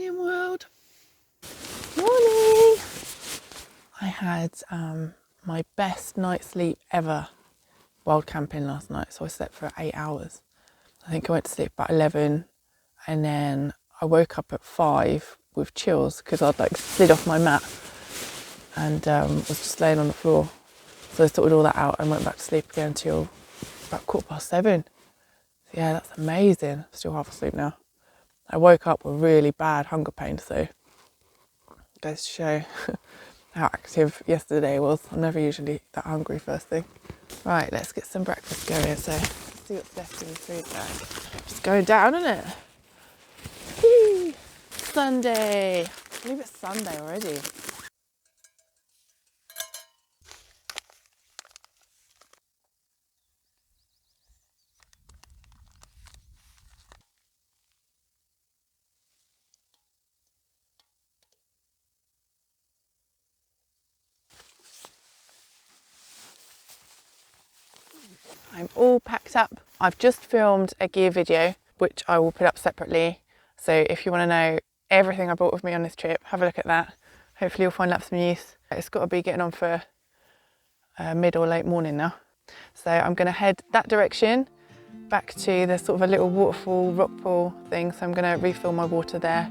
Morning world. Morning. I had my best night's sleep ever wild camping last night. So I slept for 8 hours. I think I went to sleep about 11 and then I woke up at 5 with chills because I'd like slid off my mat and was just laying on the floor. So I sorted all that out and went back to sleep again until about 7:15. So yeah, that's amazing. Still half asleep now. I woke up with really bad hunger pains, so it goes to show how active yesterday was. I'm never usually that hungry first thing. Right, let's get some breakfast going. So let's see what's left in the food bag. Just going down, isn't it? Whee! Sunday. I believe it's Sunday already. I'm all packed up. I've just filmed a gear video, which I will put up separately. So if you want to know everything I brought with me on this trip, have a look at that. Hopefully you'll find that some use. It's got to be getting on for mid or late morning now. So I'm going to head that direction back to the sort of a little waterfall, rock pool thing. So I'm going to refill my water there.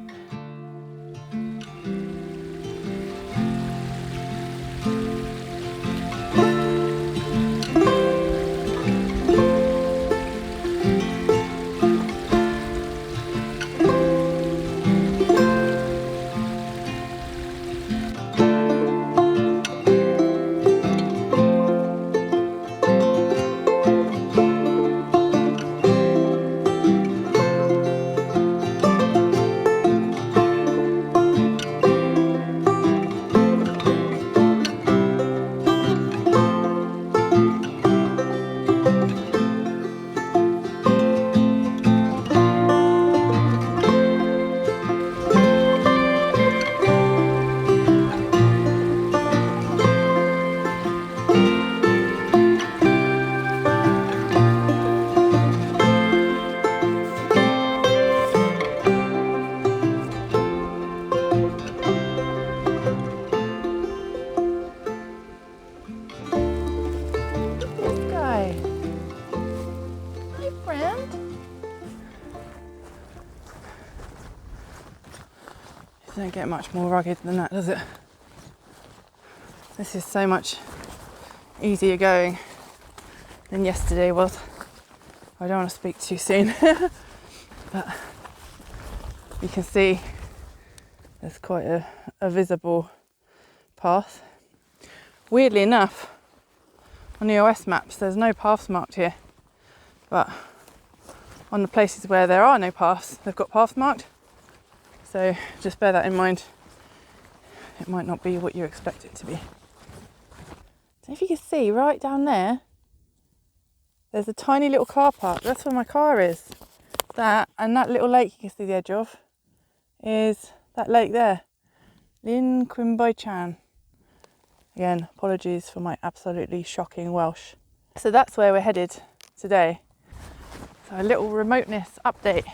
Don't get much more rugged than that, does it? This is so much easier going than yesterday was. I don't want to speak too soon, but you can see there's quite a visible path. Weirdly enough, on the OS maps there's no paths marked here, but on the places where there are no paths, they've got paths marked. So just bear that in mind. It might not be what you expect it to be. So if you can see right down there, there's a tiny little car park. That's where my car is. That and that little lake you can see the edge of is that lake there. Llyn Cwm Bychan. Again, apologies for my absolutely shocking Welsh. So that's where we're headed today. So a little remoteness update.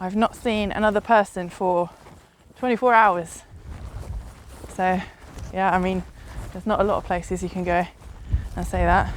I've not seen another person for 24 hours. So yeah, I mean, there's not a lot of places you can go and say that.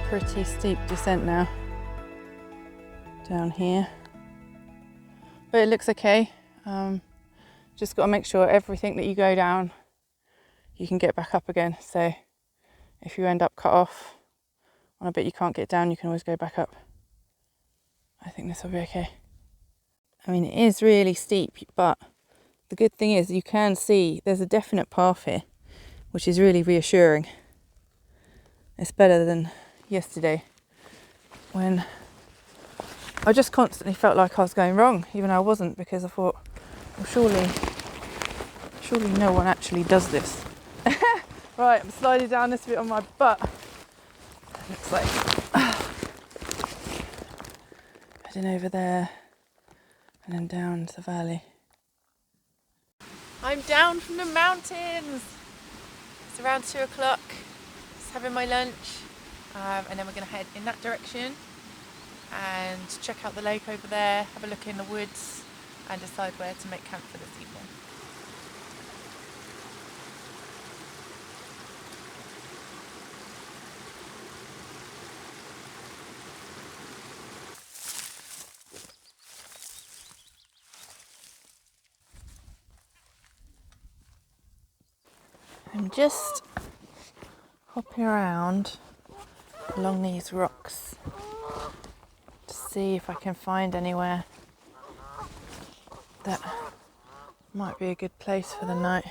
Pretty steep descent now down here, but it looks okay. Just got to make sure everything that you go down you can get back up again, so if you end up cut off on a bit you can't get down, you can always go back up. I think this will be okay. I mean, it is really steep, but the good thing is you can see there's a definite path here, which is really reassuring. It's better than yesterday when I just constantly felt like I was going wrong, even though I wasn't, because I thought, well, surely no one actually does this. Right, I'm sliding down this bit on my butt. It looks like heading over there and then down to the valley. I'm down from the mountains. It's around 2 o'clock. Just having my lunch, and then we're going to head in that direction and check out the lake over there, have a look in the woods and decide where to make camp for this evening. I'm just hopping around along these rocks to see if I can find anywhere that might be a good place for the night.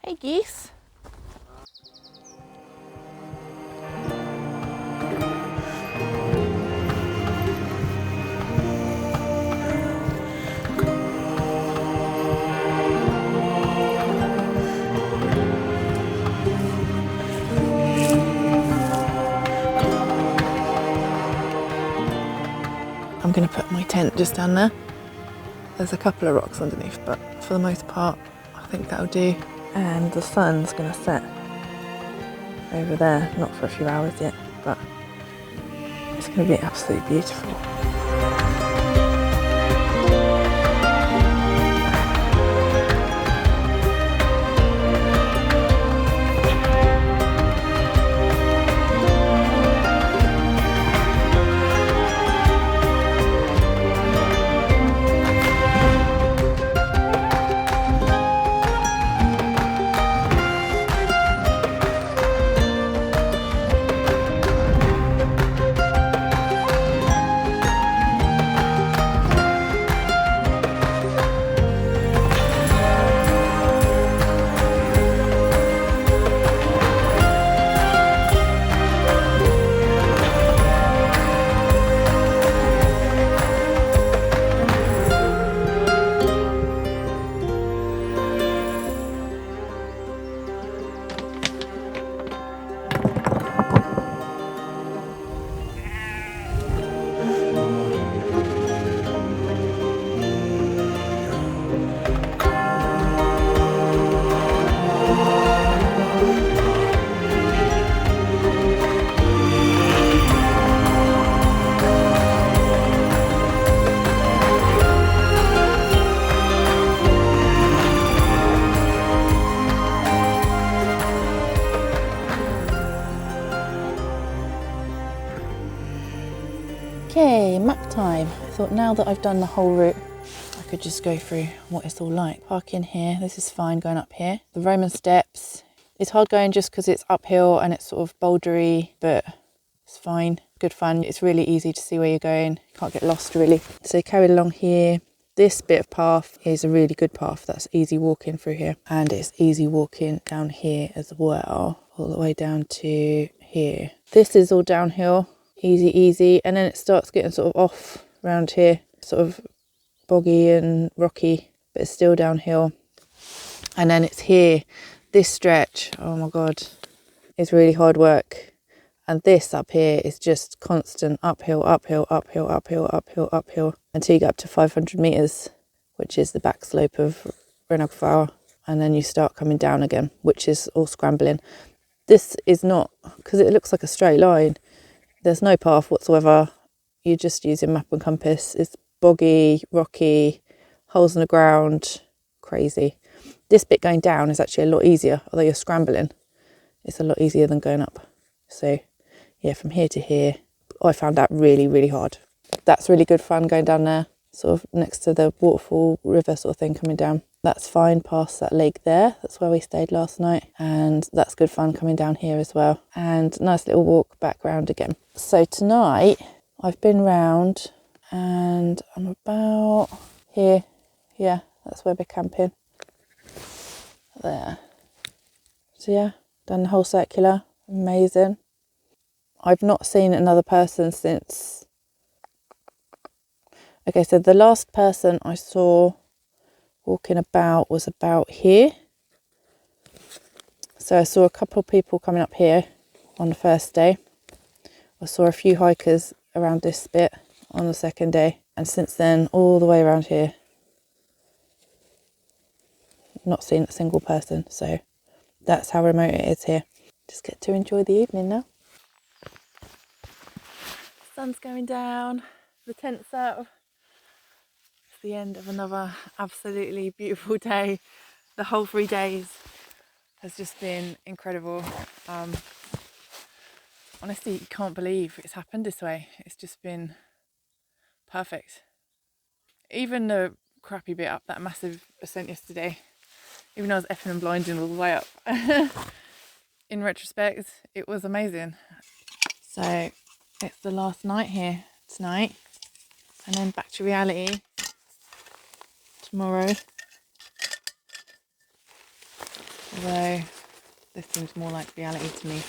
Hey geese! I'm going to put my tent just down there. There's a couple of rocks underneath, but for the most part I think that'll do. And the sun's going to set over there, not for a few hours yet, but it's going to be absolutely beautiful. Okay, map time. I thought now that I've done the whole route, I could just go through what it's all like. Park in here, this is fine going up here. The Roman steps, it's hard going just because it's uphill and it's sort of bouldery, but it's fine, good fun. It's really easy to see where you're going, you can't get lost really. So carried along here. This bit of path is a really good path, that's easy walking through here. And it's easy walking down here as well, all the way down to here. This is all downhill. Easy, and then it starts getting sort of off around here, sort of boggy and rocky, but it's still downhill. And then it's here, this stretch, oh my god, it's really hard work. And this up here is just constant uphill until you get up to 500 metres, which is the back slope of Rhinog Fawr, and then you start coming down again, which is all scrambling. This is not, because it looks like a straight line. There's no path whatsoever, you're just using map and compass. It's boggy, rocky, holes in the ground, crazy. This bit going down is actually a lot easier, although you're scrambling. It's a lot easier than going up. So yeah, from here to here, I found that really hard. That's really good fun going down there, sort of next to the waterfall river sort of thing coming down. That's fine past that lake there, that's where we stayed last night, and that's good fun coming down here as well. And nice little walk back round again. So tonight I've been round and I'm about here. Yeah, that's where we're camping. There. So yeah, done the whole circular. Amazing. I've not seen another person since... Okay, so the last person I saw walking about was about here. So I saw a couple of people coming up here on the first day. I saw a few hikers around this bit on the second day. And since then, all the way around here, not seen a single person. So that's how remote it is here. Just get to enjoy the evening now. Sun's going down, the tent's up. It's the end of another absolutely beautiful day. The whole 3 days has just been incredible. Honestly, you can't believe it's happened this way. It's just been perfect. Even the crappy bit up that massive ascent yesterday, even though I was effing and blinding all the way up, in retrospect, it was amazing. So it's the last night here tonight, and then back to reality tomorrow. Although this seems more like reality to me.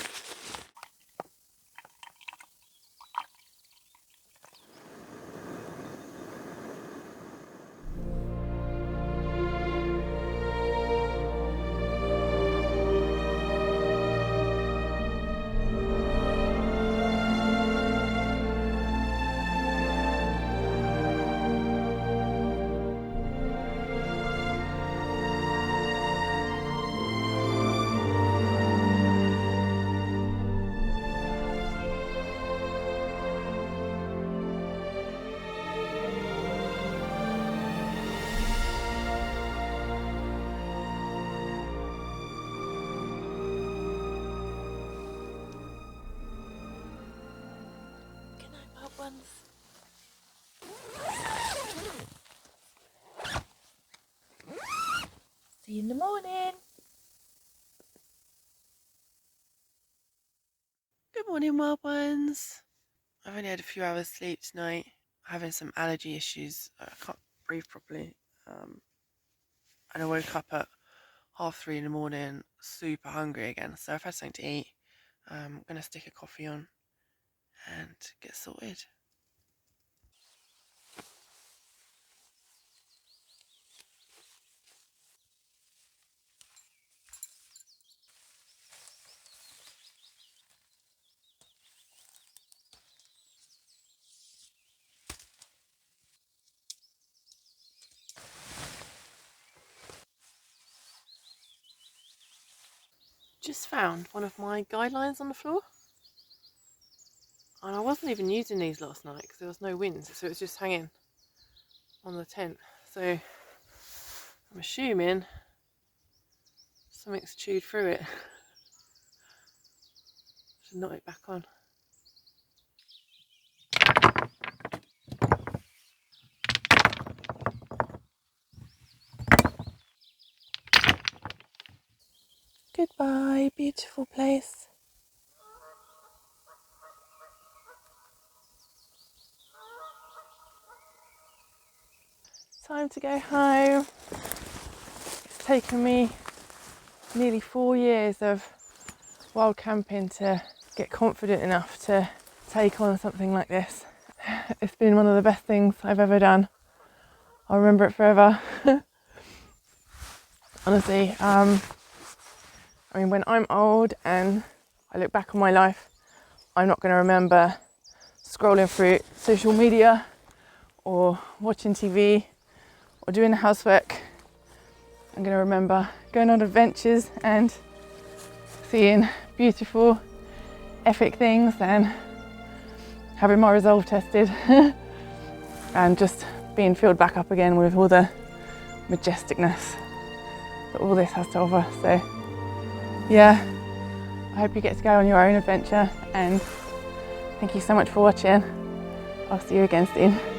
See you in the morning. Good morning, wild ones. I've only had a few hours sleep tonight. Having some allergy issues. I can't breathe properly. And I woke up at 3:30 in the morning, super hungry again. So I've had something to eat. I'm gonna stick a coffee on and get sorted. Just found one of my guidelines on the floor. And I wasn't even using these last night because there was no wind, so it was just hanging on the tent. So I'm assuming something's chewed through it. Should knot it back on. Goodbye, beautiful place. Time to go home. It's taken me nearly 4 years of wild camping to get confident enough to take on something like this. It's been one of the best things I've ever done. I'll remember it forever. Honestly, I mean, when I'm old and I look back on my life, I'm not going to remember scrolling through social media or watching TV or doing the housework. I'm going to remember going on adventures and seeing beautiful, epic things and having my resolve tested and just being filled back up again with all the majesticness that all this has to offer. So yeah, I hope you get to go on your own adventure, and thank you so much for watching. I'll see you again soon.